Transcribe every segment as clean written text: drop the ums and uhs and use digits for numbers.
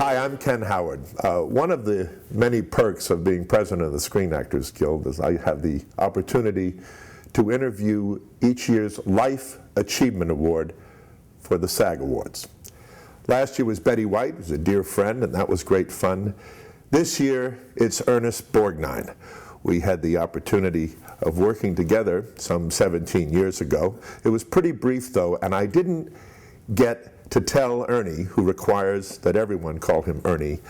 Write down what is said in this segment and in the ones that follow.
Hi, I'm Ken Howard. One of the many perks of being president of the Screen Actors Guild is I have the opportunity to interview each year's Life Achievement Award for the SAG Awards. Last year was Betty White, who's a dear friend, and that was great fun. This year, it's Ernest Borgnine. We had the opportunity of working together some 17 years ago. It was pretty brief, though, and I didn't get to tell Ernie, who requires that everyone call him Ernie,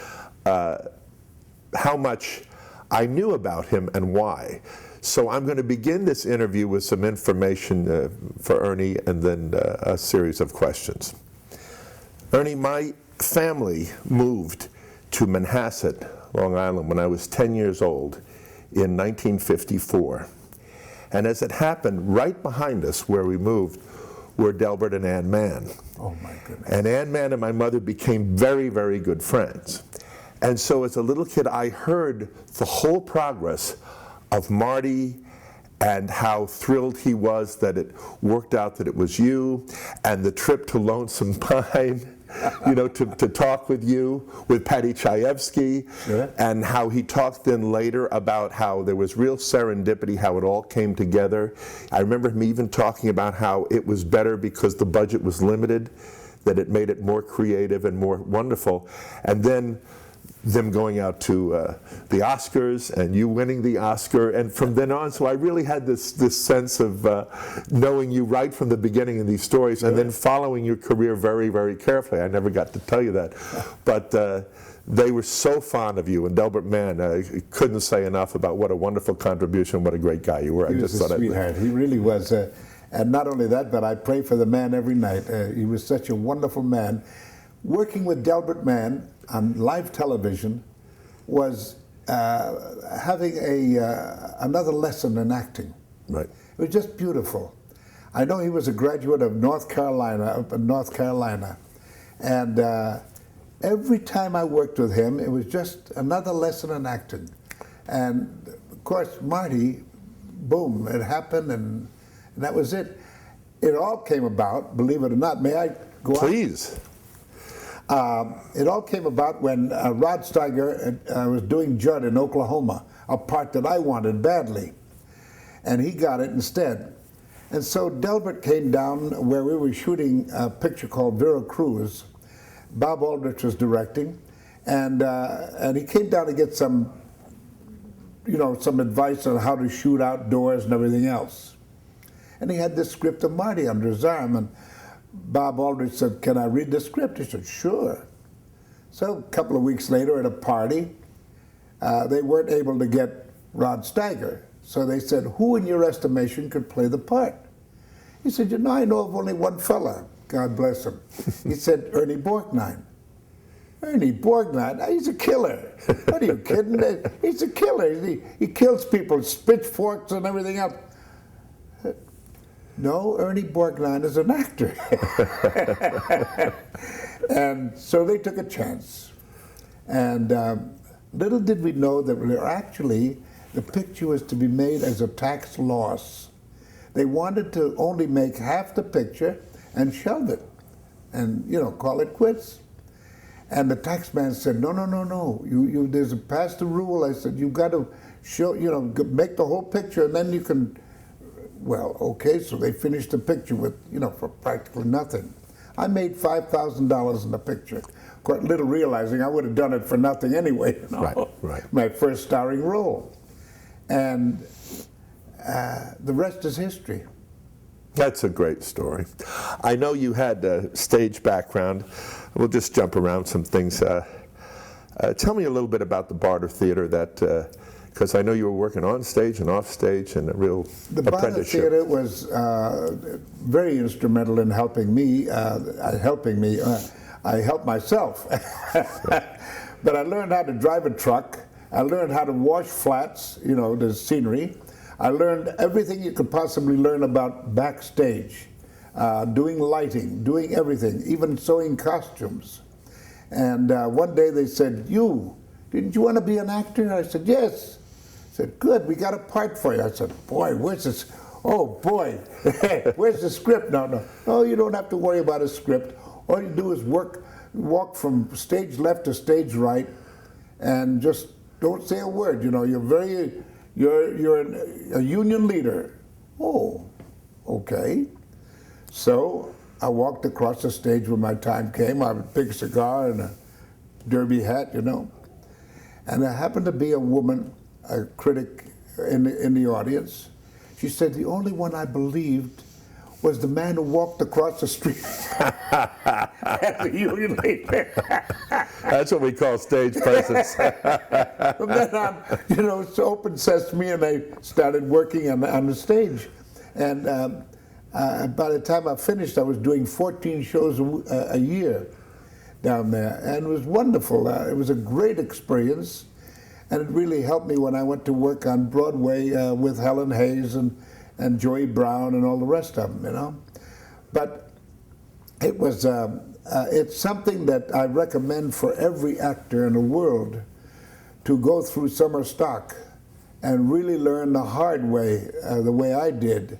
how much I knew about him and why. So I'm going to begin this interview with some information for Ernie and then a series of questions. Ernie, my family moved to Manhasset, Long Island, when I was 10 years old in 1954. And as it happened, right behind us where we moved were Delbert and Ann Mann. Oh my goodness. And Ann Mann and my mother became very, very good friends. And so as a little kid, I heard the whole progress of Marty and how thrilled he was that it worked out that it was you, and the trip to Lonesome Pine, you know, to talk with you, with Patty Chayefsky, yeah. And how he talked then later about how there was real serendipity, how it all came together. I remember him even talking about how it was better because the budget was limited, that it made it more creative and more wonderful. And then them going out to the Oscars and you winning the Oscar, and from then on, so I really had this sense of knowing you right from the beginning in these stories, and then following your career very, very carefully. I never got to tell you that, but they were so fond of you, and Delbert Mann couldn't say enough about what a wonderful contribution, what a great guy you were. He was a sweetheart. He really was, and not only that, but I pray for the man every night. He was such a wonderful man. Working with Delbert Mann on live television was having another lesson in acting. Right. It was just beautiful. I know he was a graduate of North Carolina, up in North Carolina, and every time I worked with him, it was just another lesson in acting. And of course, Marty, boom, it happened, and that was it. It all came about, believe it or not. May I go on? Please. It all came about when Rod Steiger was doing Judd in Oklahoma, a part that I wanted badly, and he got it instead. And so Delbert came down where we were shooting a picture called Vera Cruz. Bob Aldrich was directing, and he came down to get some, you know, some advice on how to shoot outdoors and everything else. And he had this script of Marty under his arm, and Bob Aldrich said, "Can I read the script?" He said, "Sure." So a couple of weeks later at a party, they weren't able to get Rod Steiger. So they said, "Who in your estimation could play the part?" He said, "You know, I know of only one fella, God bless him." He said, "Ernie Borgnine." Ernie Borgnine? He's a killer. What are you kidding? He's a killer. He kills people, pitchforks and everything else. No, Ernie Borgnine is an actor. And so they took a chance. And little did we know that actually the picture was to be made as a tax loss. They wanted to only make half the picture and shelve it and, you know, call it quits. And the tax man said, no, no, no, no. There's a pass the rule. I said, you've got to show, you know, make the whole picture and then you can. Well, okay, so they finished the picture with, you know, for practically nothing. I made $5,000 in the picture, quite little realizing I would have done it for nothing anyway, you know? Right, right. My first starring role. And the rest is history. That's a great story. I know you had a stage background. We'll just jump around some things. Tell me a little bit about the Barter Theater, that because I know you were working on stage and off stage and a real apprenticeship. The Barter Theater was very instrumental in helping me. I helped myself. But I learned how to drive a truck. I learned how to wash flats, you know, the scenery. I learned everything you could possibly learn about backstage, doing lighting, doing everything, even sewing costumes. And one day they said, didn't you want to be an actor? I said, yes. I said, good, we got a part for you. I said, boy, where's this? Oh, boy, where's the script? No, you don't have to worry about a script. All you do is work walk from stage left to stage right, and just don't say a word. You know, you're a union leader. Oh, okay. So I walked across the stage when my time came. I had a big cigar and a derby hat, you know. And there happened to be a woman, a critic in the audience. She said, the only one I believed was the man who walked across the street as a union leader. That's what we call stage presence. From then on, you know, it's open sesame, and I started working on the stage. And by the time I finished, I was doing 14 shows a year down there, and it was wonderful. It was a great experience, and it really helped me when I went to work on Broadway with Helen Hayes and Joey Brown and all the rest of them, you know. But it was it's something that I recommend for every actor in the world to go through summer stock and really learn the hard way, the way I did.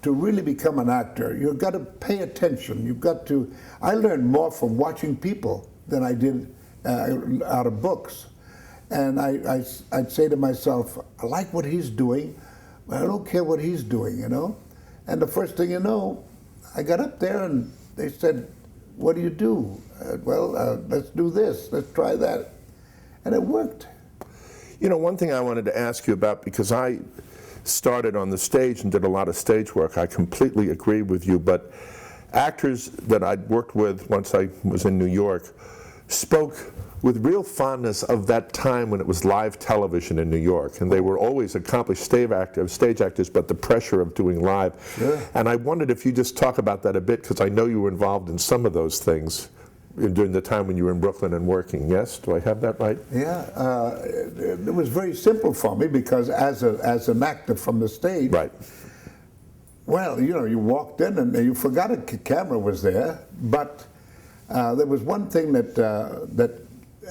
To really become an actor, you've got to pay attention. You've got to. I learned more from watching people than I did out of books. And I'd say to myself, I like what he's doing, but I don't care what he's doing, you know. And the first thing you know, I got up there and they said, what do you do? Let's do this, let's try that. And it worked. You know, one thing I wanted to ask you about, because I started on the stage and did a lot of stage work, I completely agree with you, but actors that I'd worked with once I was in New York spoke with real fondness of that time when it was live television in New York, and they were always accomplished stage actors, but the pressure of doing live. Sure. And I wondered if you just talk about that a bit, because I know you were involved in some of those things during the time when you were in Brooklyn and working. Yes? Do I have that right? Yeah, it was very simple for me, because as an actor from the stage, right. Well, you know, you walked in and you forgot a camera was there, but there was one thing that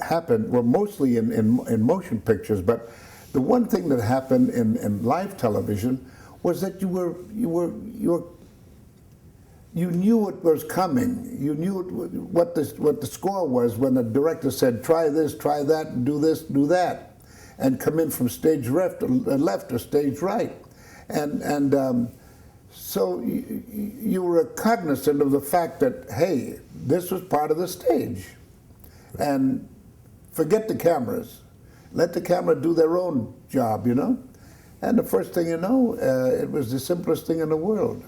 happened, well, mostly in motion pictures, but the one thing that happened in live television was that you knew what was coming. You knew what the score was when the director said, try this, try that, and do this, do that, and come in from stage left or stage right. And so you were cognizant of the fact that, hey, this was part of the stage. And forget the cameras. Let the camera do their own job, you know? And the first thing you know, it was the simplest thing in the world.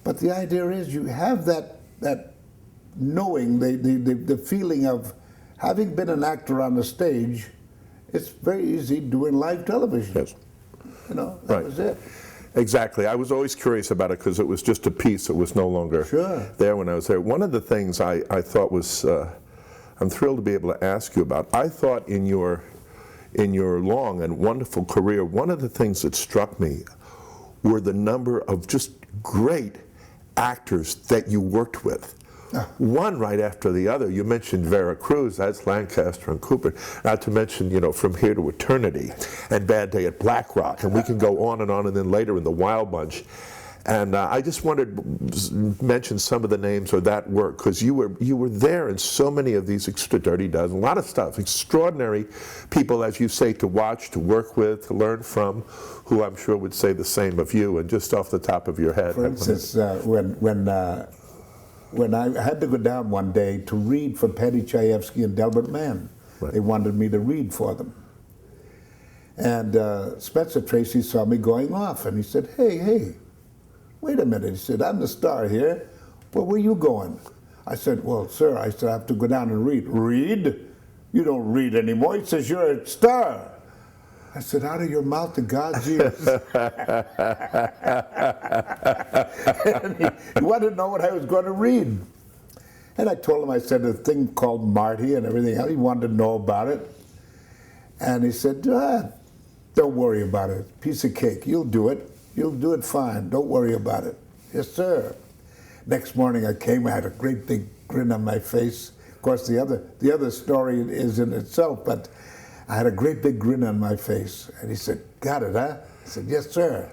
But the idea is you have that knowing, the feeling of having been an actor on the stage. It's very easy doing live television. Yes. You know, that was it. Exactly. I was always curious about it because it was just a piece. It was no longer there when I was there. One of the things I thought was, I'm thrilled to be able to ask you about. I thought in your long and wonderful career, one of the things that struck me were the number of just great actors that you worked with. One right after the other. You mentioned Vera Cruz, that's Lancaster and Cooper. Not to mention, you know, From Here to Eternity and Bad Day at Black Rock, and we can go on, and then later in The Wild Bunch. And I just wanted to mention some of the names of that work, because you were there in so many of these Dirty Dozen, a lot of stuff, extraordinary people, as you say, to watch, to work with, to learn from, who I'm sure would say the same of you. And just off the top of your head, for instance, when I had to go down one day to read for Patty Chayefsky and Delbert Mann, they wanted me to read for them. And Spencer Tracy saw me going off, and he said, hey, wait a minute. He said, I'm the star here. Well, where are you going? I said, well, sir, I have to go down and read. Read? You don't read anymore. He says, you're a star. I said, out of your mouth to God's ears. And he wanted to know what I was going to read. And I told him, I said, a thing called Marty and everything else. He wanted to know about it. And he said, don't worry about it. Piece of cake. You'll do it. You'll do it fine. Don't worry about it. Yes, sir. Next morning I came, I had a great big grin on my face. Of course, the other story is in itself, but I had a great big grin on my face. And he said, got it, huh? I said, yes, sir.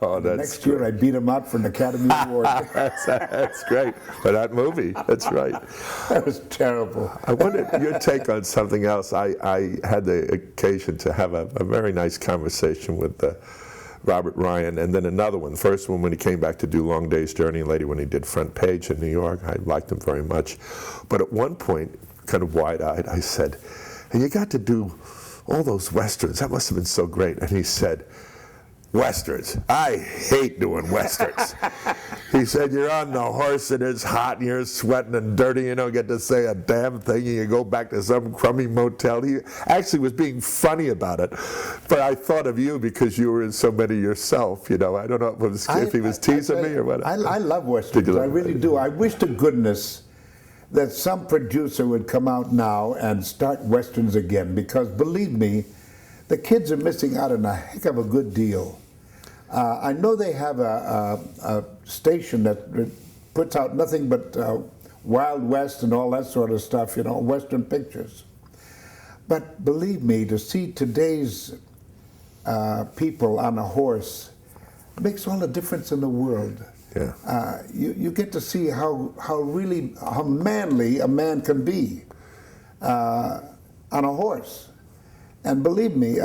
Oh, that's Next year, I beat him out for an Academy Award. that's great for that movie. That's right. That was terrible. I wondered your take on something else. I had the occasion to have a very nice conversation with Robert Ryan, and then another one. The first one when he came back to do Long Day's Journey, and later when he did Front Page in New York. I liked him very much. But at one point, kind of wide-eyed, I said, hey, you got to do all those Westerns. That must have been so great. And he said, Westerns. I hate doing Westerns. He said, you're on the horse and it's hot and you're sweating and dirty. You don't get to say a damn thing and you go back to some crummy motel. He actually was being funny about it. But I thought of you because you were in so many yourself. You know, I don't know if he was teasing me or what. I love Westerns. I really do. I wish to goodness that some producer would come out now and start Westerns again, because believe me, the kids are missing out on a heck of a good deal. I know they have a station that puts out nothing but Wild West and all that sort of stuff, you know, Western pictures. But believe me, to see today's people on a horse makes all the difference in the world. Yeah. You get to see how manly a man can be on a horse. And believe me,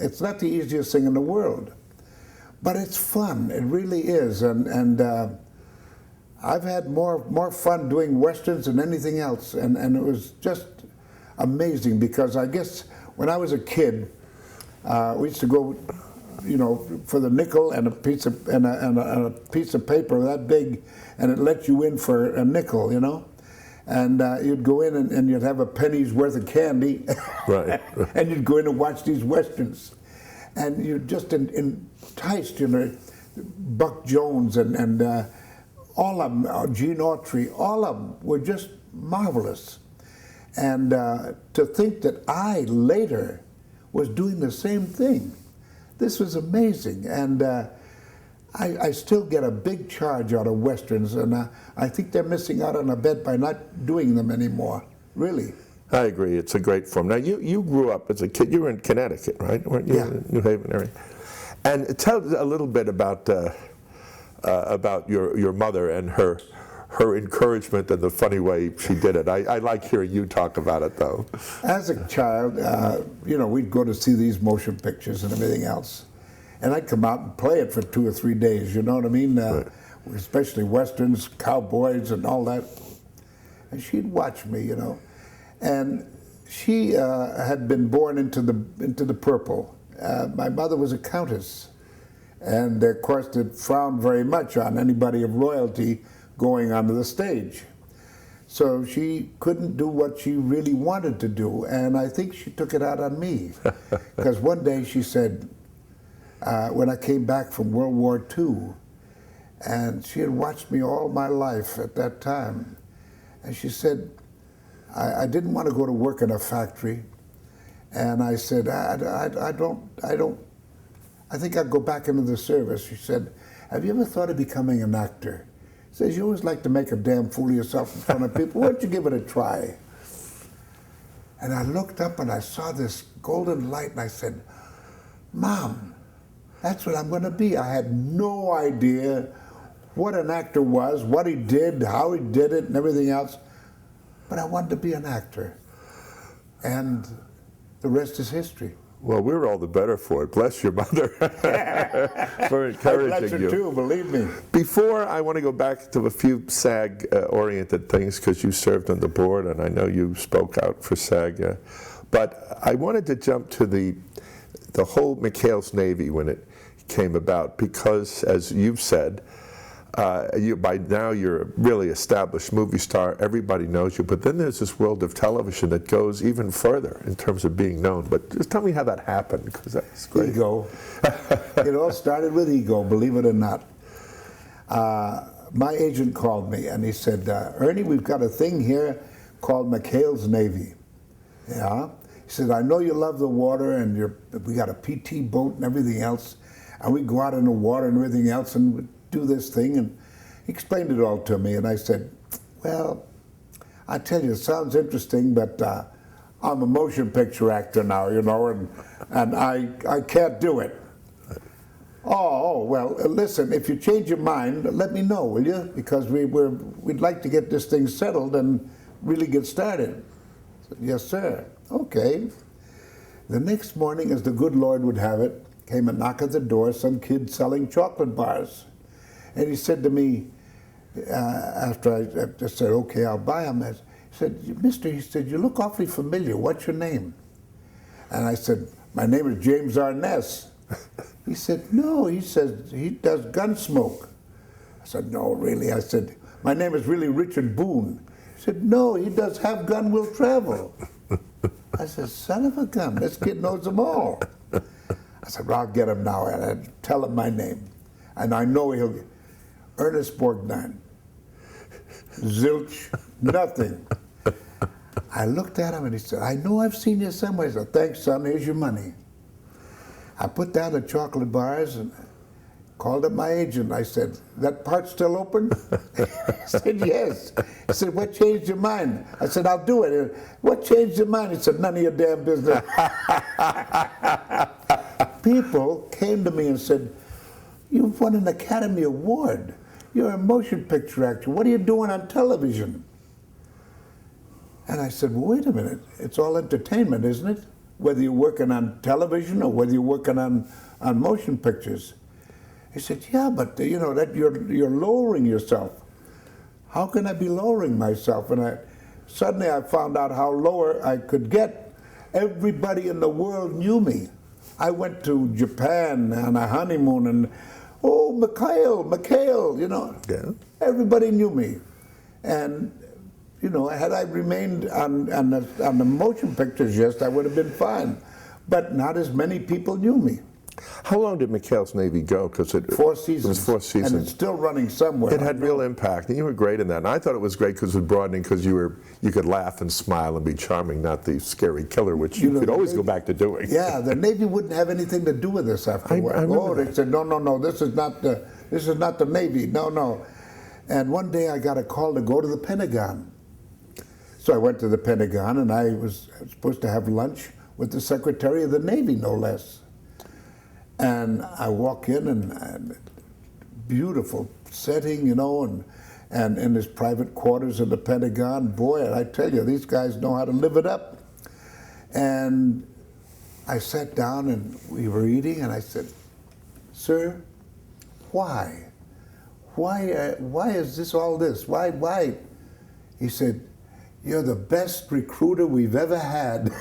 it's not the easiest thing in the world. But it's fun, it really is, and I've had more fun doing Westerns than anything else, and it was just amazing, because I guess when I was a kid, we used to go, you know, for the nickel and a piece of a piece of paper that big, and it let you in for a nickel, you know, and you'd go in and you'd have a penny's worth of candy, right. And you'd go in and watch these Westerns. And you're just enticed, you know, Buck Jones and all of them, Gene Autry, all of them were just marvelous. And to think that I later was doing the same thing, this was amazing. And I still get a big charge out of Westerns, and I think they're missing out on a bet by not doing them anymore, really. I agree. It's a great form. Now, you grew up as a kid. You were in Connecticut, right? Weren't you? Yeah. In New Haven area. And tell us a little bit about your mother and her encouragement and the funny way she did it. I like hearing you talk about it, though. As a child, you know, we'd go to see these motion pictures and everything else, and I'd come out and play it for 2 or 3 days. You know what I mean? Right. Especially Westerns, cowboys, and all that. And she'd watch me, you know. And she had been born into the purple. My mother was a countess, and of course they frowned very much on anybody of royalty going onto the stage. So she couldn't do what she really wanted to do, and I think she took it out on me. Because one day she said, when I came back from World War II, and she had watched me all my life at that time, and she said, I didn't want to go to work in a factory, and I said, I think I'll go back into the service. She said, have you ever thought of becoming an actor? She says, you always like to make a damn fool of yourself in front of people. Why don't you give it a try? And I looked up and I saw this golden light, and I said, Mom, that's what I'm going to be. I had no idea what an actor was, what he did, how he did it, and everything else. But I wanted to be an actor, and the rest is history. Well, we're all the better for it. Bless your mother for encouraging I bless her you. too, believe me. Before, I want to go back to a few SAG-oriented things, because you served on the board, and I know you spoke out for SAG. But I wanted to jump to the whole Mchales Navy when it came about, because, as you've said, by now you're a really established movie star, everybody knows you, but then there's this world of television that goes even further in terms of being known. But just tell me how that happened, because that's great. Ego. It all started with ego, believe it or not. My agent called me and he said, Ernie, we've got a thing here called Mchales Navy. Yeah? He said, I know you love the water, and we got a PT boat and everything else, and we go out in the water and everything else and do this thing. And he explained it all to me, and I said, well, I tell you, it sounds interesting, but I'm a motion picture actor now, you know, and I can't do it. Oh, well, listen, if you change your mind, let me know, will you? Because we'd like to get this thing settled and really get started. I said, yes, sir. Okay. The next morning, as the good Lord would have it, came a knock at the door, some kid selling chocolate bars. And he said to me, after I just said, okay, I'll buy them, he said, mister, he said, you look awfully familiar. What's your name? And I said, my name is James Ernest. He said, no, he says, he does Gunsmoke. I said, no, really? I said, my name is really Richard Boone. He said, no, he does Have Gun Will Travel. I said, son of a gun, this kid knows them all. I said, well, I'll get him now, and I tell him my name. And I know he'll get Ernest Borgnine. Zilch, nothing. I looked at him and he said, I know I've seen you somewhere. I said, thanks, son, here's your money. I put down the chocolate bars and called up my agent. I said, that part still open? He said, yes. He said, what changed your mind? I said, I'll do it. What changed your mind? He said, none of your damn business. People came to me and said, you've won an Academy Award. You're a motion picture actor. What are you doing on television? And I said, well, wait a minute. It's all entertainment, isn't it? Whether you're working on television or whether you're working on motion pictures. He said, yeah, but you know that you're lowering yourself. How can I be lowering myself? And suddenly I found out how lower I could get. Everybody in the world knew me. I went to Japan on a honeymoon and, oh, Mchales, you know. Yeah. Everybody knew me. And, you know, had I remained on the motion pictures, yes, I would have been fine. But not as many people knew me. How long did Mchales Navy go? Because 4 seasons. It was 4 seasons. And it's still running somewhere. It had real impact, and you were great in that. And I thought it was great because it was broadening, because you could laugh and smile and be charming, not the scary killer, which you could always go back to doing. Yeah, the Navy wouldn't have anything to do with this after a while. Oh, they said, no, this is not the Navy, no. And one day I got a call to go to the Pentagon. So I went to the Pentagon, and I was supposed to have lunch with the Secretary of the Navy, no less. And I walk in, and beautiful setting, you know, and in his private quarters in the Pentagon. Boy, I tell you, these guys know how to live it up. And I sat down, and we were eating, and I said, sir, why? Why is this all this? Why? He said, you're the best recruiter we've ever had.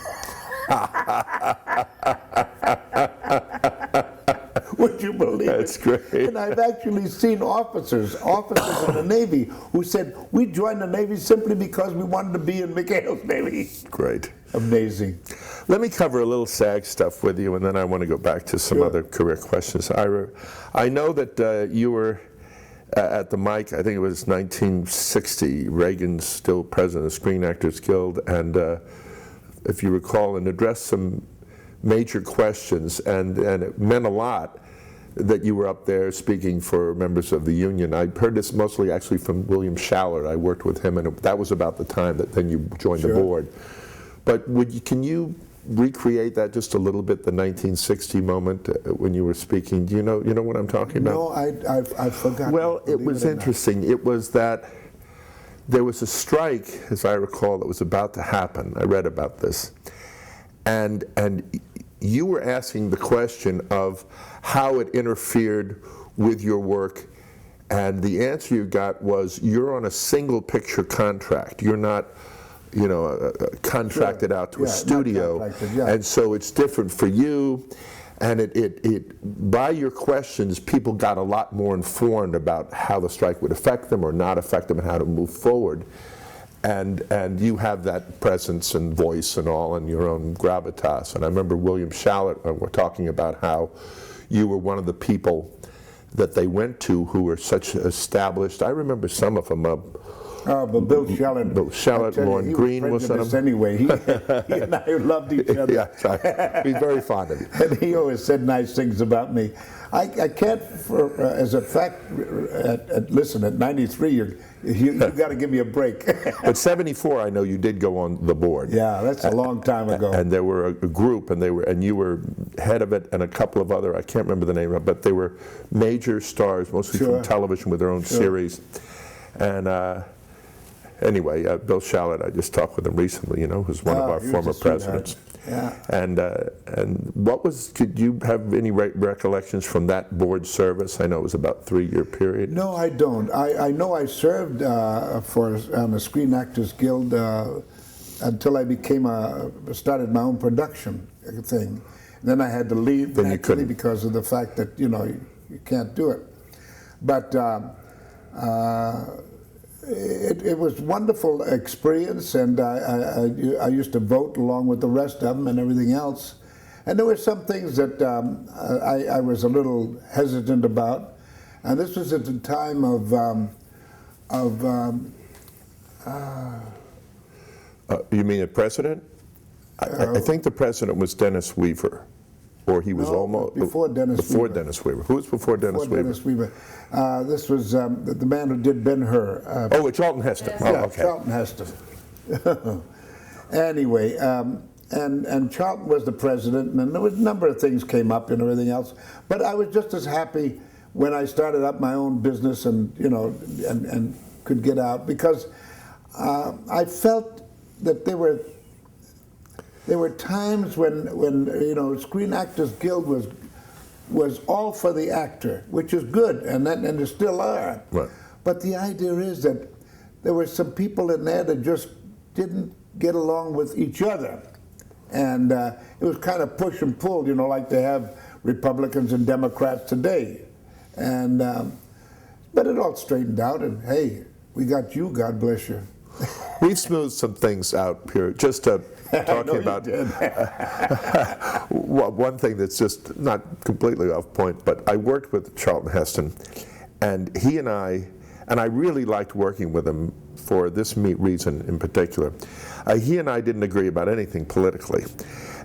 Would you believe it? That's great. And I've actually seen officers in the Navy who said, we joined the Navy simply because we wanted to be in Mchales Navy. Great. Amazing. Let me cover a little SAG stuff with you, and then I want to go back to some other career questions. I know that you were at the mic, I think it was 1960, Reagan's still president of Screen Actors Guild, and if you recall, and addressed some major questions, and it meant a lot that you were up there speaking for members of the union. I heard this mostly actually from William Schaller. I worked with him, and that was about the time that then you joined the board. But can you recreate that just a little bit, the 1960 moment when you were speaking? Do you know what I'm talking about? No, I've forgotten. Well, it was interesting. It was that there was a strike, as I recall, that was about to happen. I read about this. And you were asking the question of how it interfered with your work, and the answer you got was, you're on a single picture contract. You're not, contracted out to a studio, and so it's different for you. And it by your questions, people got a lot more informed about how the strike would affect them or not affect them, and how to move forward. And you have that presence and voice and all, and your own gravitas. And I remember William Schaller were talking about how you were one of the people that they went to who were such established. I remember some of them, Oh, but Bill Shallot. Bill Shallot, Lorne Green was on him. Anyway, he and I loved each other. Yeah, he's very fond of you. And he always said nice things about me. I can't, as a fact, listen, at 93, you got to give me a break. But 74, I know you did go on the board. Yeah, that's a long time ago. And there were a group, and you were head of it, and a couple of other, I can't remember the name of it, but they were major stars, mostly from television with their own series. And anyway, Bill Shallot, I just talked with him recently, who's one of our former presidents. Yeah. And what did you have any recollections from that board service? I know it was about a 3-year period. No, I don't. I know I served on the Screen Actors Guild until I started my own production thing. Then I had to leave because of the fact that, you can't do it. But it was a wonderful experience, and I used to vote along with the rest of them and everything else. And there were some things that I was a little hesitant about. And this was at the time you mean a president? I think the president was Dennis Weaver. Or he was almost before Dennis Weaver. Dennis Weaver. Who was before Dennis Weaver? Dennis Weaver. This was the man who did Ben-Hur. Charlton Heston. Yeah, okay. Charlton Heston. Anyway, and Charlton was the president, and there was a number of things came up and everything else. But I was just as happy when I started up my own business and and could get out, because I felt that there were times when Screen Actors Guild was all for the actor, which is good, and there still are. Right. But the idea is that there were some people in there that just didn't get along with each other, and it was kind of push and pull, like they have Republicans and Democrats today, and but it all straightened out, and hey, we got you, God bless you. We've smoothed some things out here, just talking about one thing that's just not completely off point, but I worked with Charlton Heston, and he and I really liked working with him for this reason in particular. He and I didn't agree about anything politically.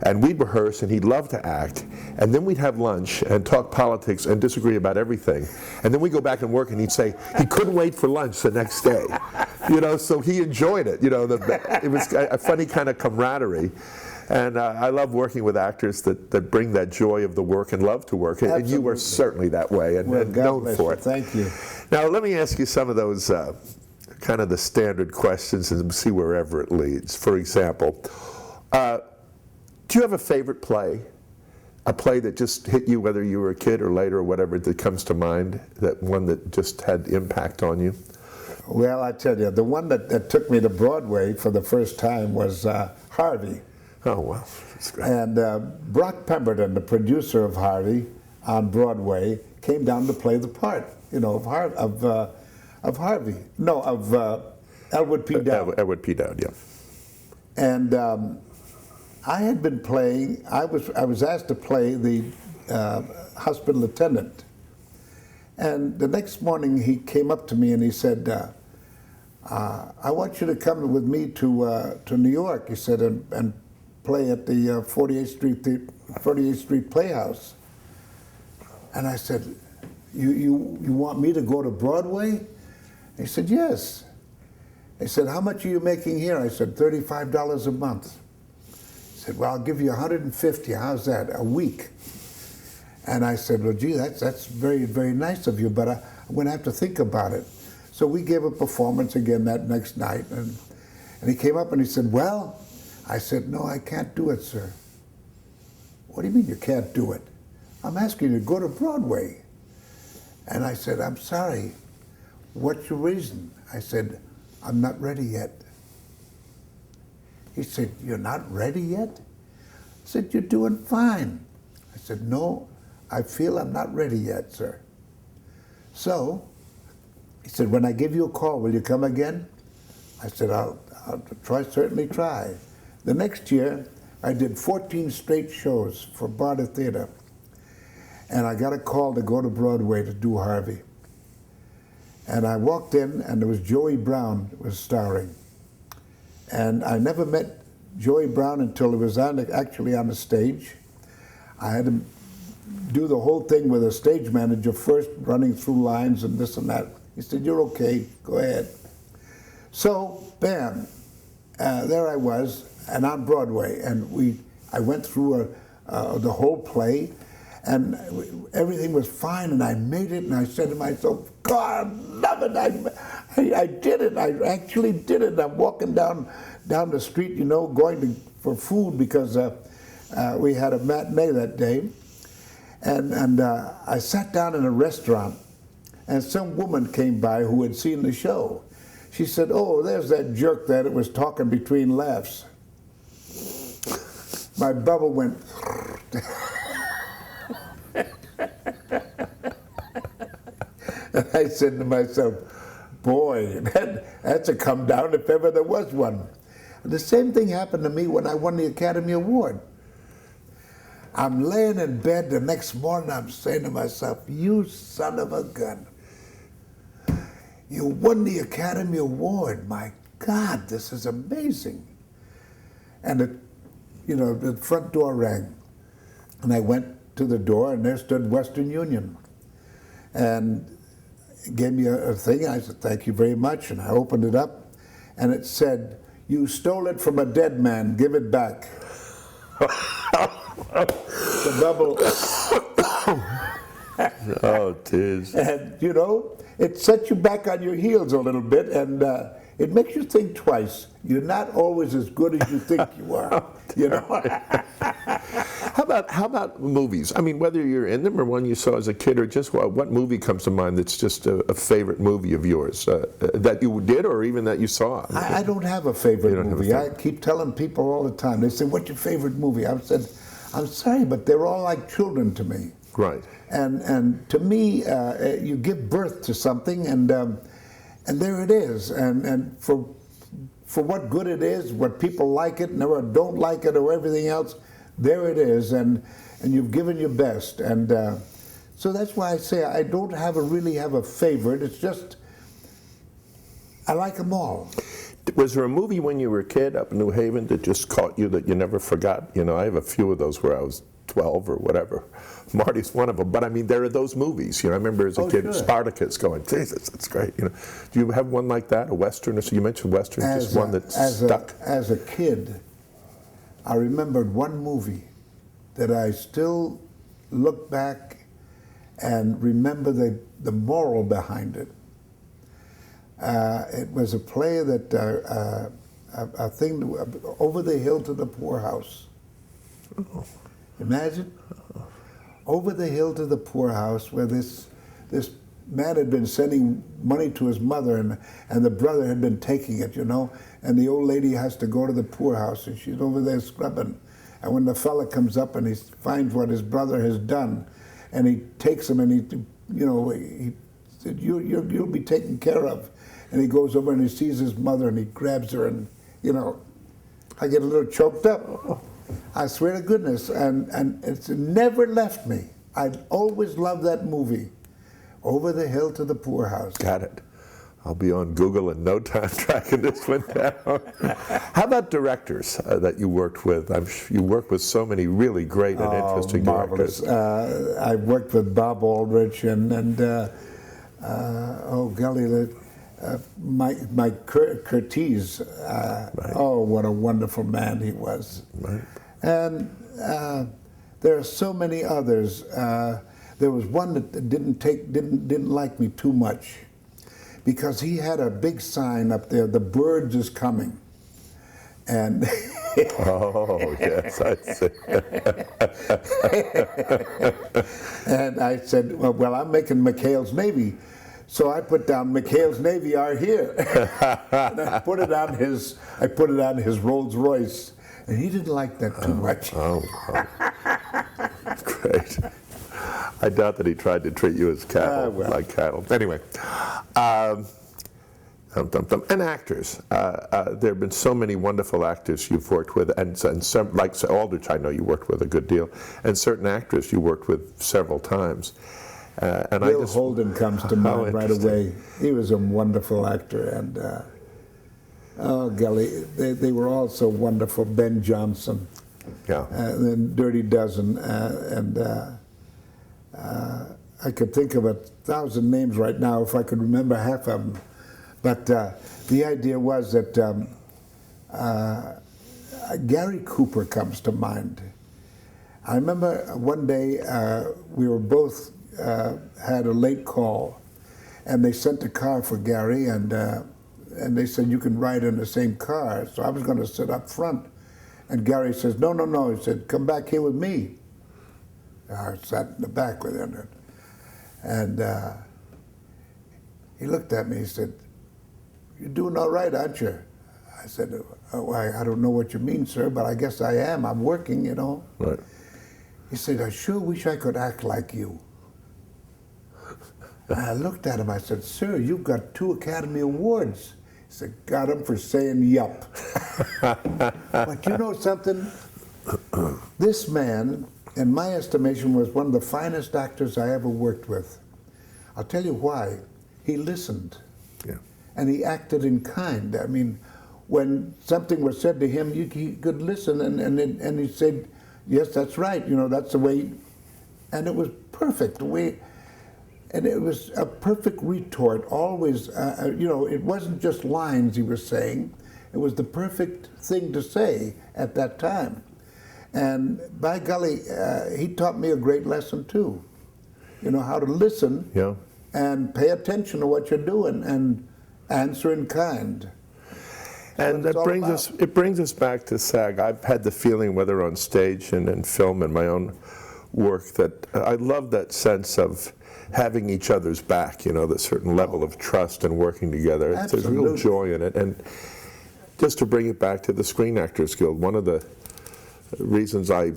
And we'd rehearse, and he'd love to act, and then we'd have lunch and talk politics and disagree about everything. And then we'd go back and work, and he'd say he couldn't wait for lunch the next day. So he enjoyed it. It was a funny kind of camaraderie. And I love working with actors that bring that joy of the work and love to work. Absolutely. And you were certainly that way, and known for it. Thank you. Now, let me ask you some of those kind of the standard questions and see wherever it leads. For example, do you have a favorite play? A play that just hit you, whether you were a kid or later or whatever, that comes to mind, that one that just had impact on you? Well, I tell you, the one that took me to Broadway for the first time was Harvey. Oh, wow. That's great. And Brock Pemberton, the producer of Harvey on Broadway, came down to play the part, of Harvey. No, of Elwood P. Dowd. Elwood P. Dowd, yeah. And I had been playing, I was asked to play the hospital attendant. And the next morning he came up to me and he said, I want you to come with me to New York, he said, and play at the 48th Street Playhouse. And I said, you want me to go to Broadway? He said, yes. He said, how much are you making here? I said, $35 a month. He said, well, I'll give you $150. How's that? A week. And I said, well, gee, that's very, very nice of you, but I'm going to have to think about it. So we gave a performance again that next night, and he came up and he said, well, I said, no, I can't do it, sir. What do you mean you can't do it? I'm asking you to go to Broadway. And I said, I'm sorry. What's your reason? I said, I'm not ready yet. He said, you're not ready yet? I said, you're doing fine. I said, no, I feel I'm not ready yet, sir. So, he said, when I give you a call, will you come again? I said, I'll certainly try. The next year, I did 14 straight shows for Barter Theater. And I got a call to go to Broadway to do Harvey. And I walked in, and there was Joey Brown was starring. And I never met Joey Brown until he was actually on the stage. I had to do the whole thing with a stage manager first, running through lines and this and that. He said, "You're okay, go ahead." So, bam, there I was, and on Broadway, and I went through the whole play, and everything was fine, and I made it, and I said to myself, "God, love it, I did it, I actually did it." I'm walking down the street, you know, going for food because we had a matinee that day, and I sat down in a restaurant, and some woman came by who had seen the show. She said, "Oh, there's that jerk that was talking between laughs." My bubble went. And I said to myself, "Boy, that's a come down if ever there was one." And the same thing happened to me when I won the Academy Award. I'm laying in bed the next morning, I'm saying to myself, "You son of a gun. You won the Academy Award. My God, this is amazing." And the front door rang. And I went to the door, and there stood Western Union. And gave me a thing. I said, "Thank you very much." And I opened it up, and it said, "You stole it from a dead man. Give it back." The bubble. Oh, tears. And, you know, it sets you back on your heels a little bit, and it makes you think twice. You're not always as good as you think you are. You know. How about movies? I mean, whether you're in them or one you saw as a kid, or just what movie comes to mind that's just a favorite movie of yours that you did, or even that you saw? I don't have a favorite movie. I keep telling people all the time. They say, "What's your favorite movie?" I said, "I'm sorry, but they're all like children to me." Right. And to me, you give birth to something, and there it is. And for what good it is, what people like it, or don't like it, or everything else, there it is, and you've given your best. And so that's why I say I don't really have a favorite. It's just, I like them all. Was there a movie when you were a kid up in New Haven that just caught you that you never forgot? You know, I have a few of those where I was 12 or whatever. Marty's one of them. But I mean, there are those movies. You know, I remember as a kid, sure. Spartacus, going, "Jesus, that's great." You know, do you have one like that, a Western? Or so you mentioned Western, just one that stuck. As a kid, I remembered one movie that I still look back and remember the moral behind it. It was a play that a thing, Over the Hill to the Poorhouse. Oh. Imagine, over the hill to the poorhouse, where this man had been sending money to his mother, and the brother had been taking it, you know, and the old lady has to go to the poorhouse, and she's over there scrubbing. And when the fella comes up and he finds what his brother has done, and he takes him, and he said, "You'll be taken care of." And he goes over and he sees his mother, and he grabs her, and, you know, I get a little choked up. I swear to goodness, and it's never left me. I always loved that movie, Over the Hill to the Poorhouse. Got it. I'll be on Google in no time tracking this one down. How about directors that you worked with? You worked with so many really great and interesting marvelous. directors. I worked with Bob Aldrich and oh golly, Mike Curtiz. Right. Oh, what a wonderful man he was. Right. And there are so many others. There was one that didn't like me too much, because he had a big sign up there, "The Birds is coming." And oh, yes, I see. And I said, well, I'm making Mchales Navy. So I put down "Mchales Navy are here." And I put it on his Rolls Royce. And he didn't like that too much. Oh, great. I doubt that he tried to treat you as cattle, like cattle. Anyway, and actors. There have been so many wonderful actors you've worked with, and some, like Aldrich, I know you worked with a good deal, and certain actors you worked with several times. And Bill Holden comes to mind right interesting. away. He was a wonderful actor, and oh golly, they were all so wonderful. Ben Johnson, Yeah. and then Dirty Dozen, and I could think of 1,000 names right now if I could remember half of them. But the idea was that Gary Cooper comes to mind. I remember one day we were both had a late call, and they sent a car for Gary, and they said you can ride in the same car. So I was going to sit up front, and Gary says, "No, no, no." He said, "Come back here with me." I sat in the back with him, and he looked at me. He said, "You're doing all right, aren't you?" I said, "Oh, I don't know what you mean, sir, but I guess I am. I'm working, you know." Right. He said, "I sure wish I could act like you." I looked at him. I said, "Sir, you've got 2 Academy Awards." He said, "Got them for saying yup." But you know something? This man, in my estimation, was one of the finest actors I ever worked with. I'll tell you why. He listened. Yeah. And he acted in kind. I mean, when something was said to him, he could listen, and he said, "Yes, that's right. You know, that's the way." And it was perfect. And it was a perfect retort. Always, you know, it wasn't just lines he was saying. It was the perfect thing to say at that time. And by golly, he taught me a great lesson too. You know, how to listen. Yeah. And pay attention to what you're doing and answer in kind. And that brings us back to SAG. I've had the feeling, whether on stage and in film and my own work, that I love that sense of having each other's back, you know, the certain level of trust and working together. There's real joy in it. And just to bring it back to the Screen Actors Guild, one of the reasons I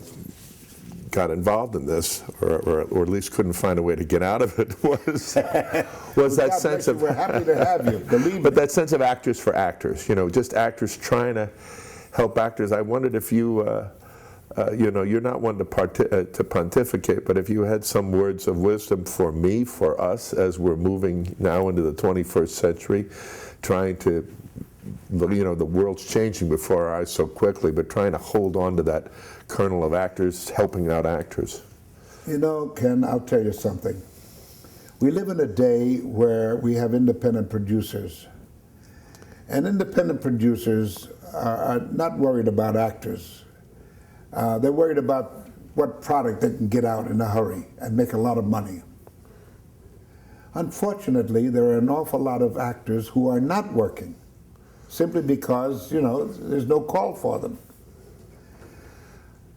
got involved in this, or at least couldn't find a way to get out of it, was that sense of, we're happy to have you, believe me. But that sense of actors for actors, you know, just actors trying to help actors. I wondered if you, you know, you're not one to pontificate, but if you had some words of wisdom for me, for us, as we're moving now into the 21st century, trying to, you know, the world's changing before our eyes so quickly, but trying to hold on to that kernel of actors, helping out actors. You know, Ken, I'll tell you something. We live in a day where we have independent producers. And independent producers are not worried about actors. They're worried about what product they can get out in a hurry and make a lot of money. Unfortunately, there are an awful lot of actors who are not working, simply because, you know, there's no call for them.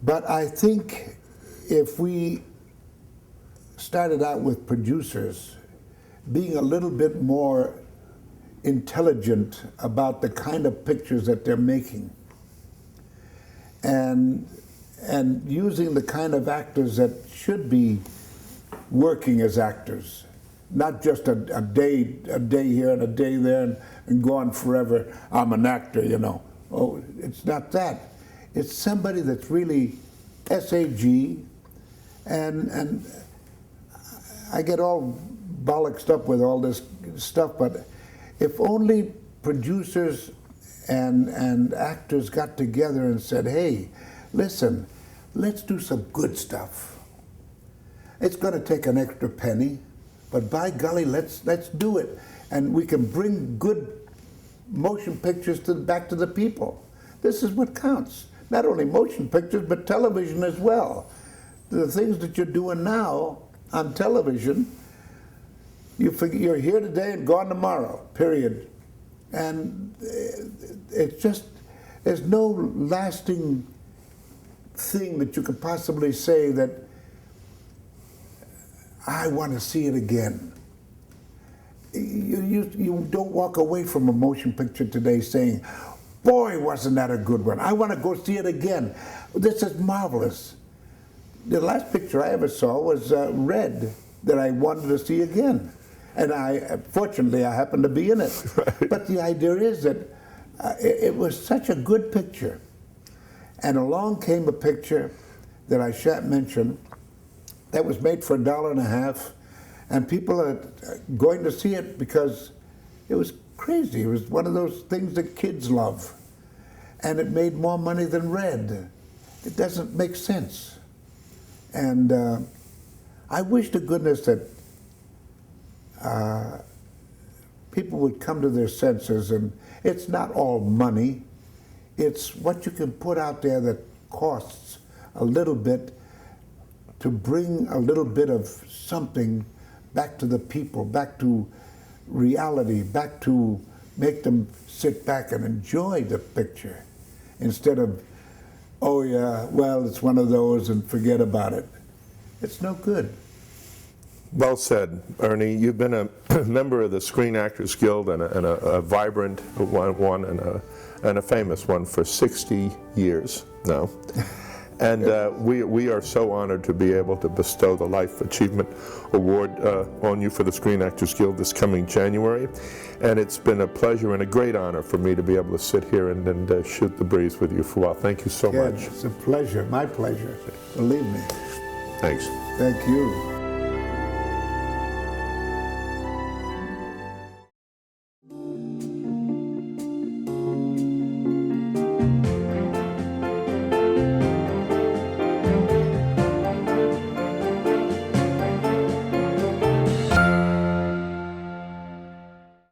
But I think if we started out with producers being a little bit more intelligent about the kind of pictures that they're making, and using the kind of actors that should be working as actors, not just a day here and a day there and go on forever. I'm an actor, you know. Oh, it's not that. It's somebody that's really SAG, and I get all bollocksed up with all this stuff, but if only producers and actors got together and said, "Hey, listen, let's do some good stuff. It's going to take an extra penny, but by golly, let's do it, and we can bring good motion pictures back to the people. This is what counts. Not only motion pictures, but television as well. The things that you're doing now on television, you're here today and gone tomorrow, period. And it's just, there's no lasting thing that you could possibly say that I want to see it again. You don't walk away from a motion picture today saying, "Boy, wasn't that a good one. I want to go see it again. This is marvelous." The last picture I ever saw was Red, that I wanted to see again. And fortunately, I happened to be in it. Right. But the idea is that it was such a good picture. And along came a picture that I shan't mention that was made for $1.50, And people are going to see it because it was crazy. It was one of those things that kids love. And it made more money than Red. It doesn't make sense. And I wish to goodness that people would come to their senses, and it's not all money. It's what you can put out there that costs a little bit to bring a little bit of something back to the people, back to reality, back to make them sit back and enjoy the picture instead of, oh yeah, well, it's one of those and forget about it. It's no good. Well said, Ernie. You've been a member of the Screen Actors Guild and a vibrant one and a famous one for 60 years now. And we are so honored to be able to bestow the Life Achievement Award on you for the Screen Actors Guild this coming January. And it's been a pleasure and a great honor for me to be able to sit here and shoot the breeze with you for a while. Thank you so much. It's a pleasure, my pleasure. Believe me. Thanks. Thank you.